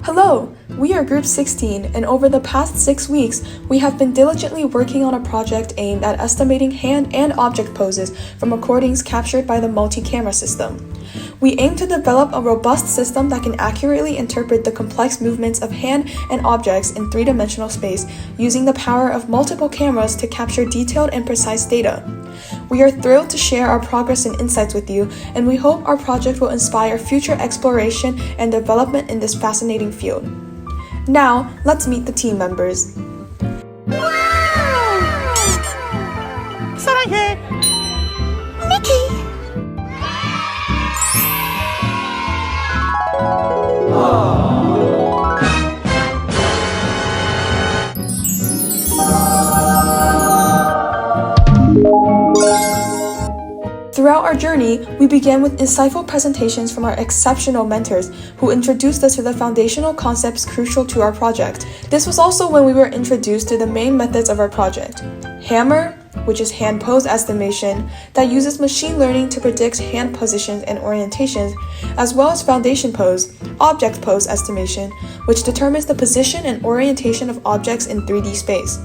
Hello! We are Group 16, and over the past 6 weeks, we have been diligently working on a project aimed at estimating hand and object poses from recordings captured by the multi-camera system. We aim to develop a robust system that can accurately interpret the complex movements of hand and objects in three-dimensional space using the power of multiple cameras to capture detailed and precise data. We are thrilled to share our progress and insights with you, and we hope our project will inspire future exploration and development in this fascinating field. Now, let's meet the team members. 사랑해, 미키. Throughout our journey, we began with insightful presentations from our exceptional mentors who introduced us to the foundational concepts crucial to our project. This was also when we were introduced to the main methods of our project. Hammer, which is hand pose estimation, that uses machine learning to predict hand positions and orientations, as well as foundation pose, object pose estimation, which determines the position and orientation of objects in 3D space.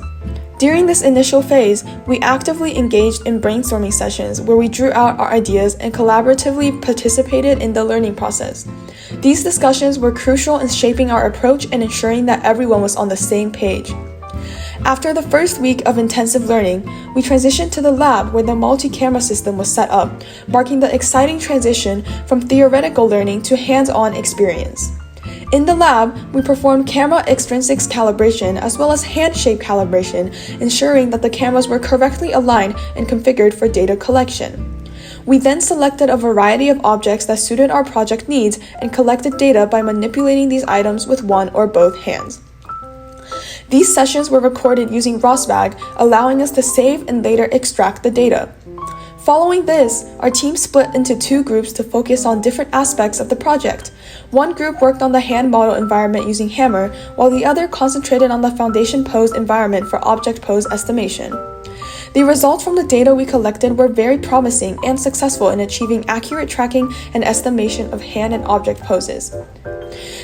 During this initial phase, we actively engaged in brainstorming sessions where we drew out our ideas and collaboratively participated in the learning process. These discussions were crucial in shaping our approach and ensuring that everyone was on the same page. After the first week of intensive learning, we transitioned to the lab where the multi-camera system was set up, marking the exciting transition from theoretical learning to hands-on experience. In the lab, we performed camera extrinsics calibration as well as hand shape calibration, ensuring that the cameras were correctly aligned and configured for data collection. We then selected a variety of objects that suited our project needs and collected data by manipulating these items with one or both hands. These sessions were recorded using ROSBAG, allowing us to save and later extract the data. Following this, our team split into two groups to focus on different aspects of the project. One group worked on the hand model environment using Hammer, while the other concentrated on the foundation pose environment for object pose estimation. The results from the data we collected were very promising and successful in achieving accurate tracking and estimation of hand and object poses.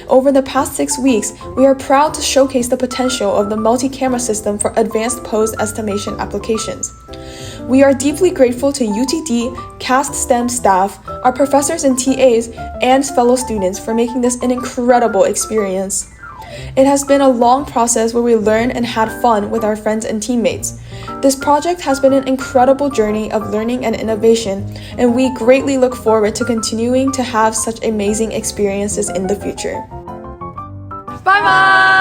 Over the past 6 weeks, we are proud to showcase the potential of the multi-camera system for advanced pose estimation applications. We are deeply grateful to UTD, CAST STEM staff, our professors and TAs, and fellow students for making this an incredible experience. It has been a long process where we learned and had fun with our friends and teammates. This project has been an incredible journey of learning and innovation, and we greatly look forward to continuing to have such amazing experiences in the future. Bye bye!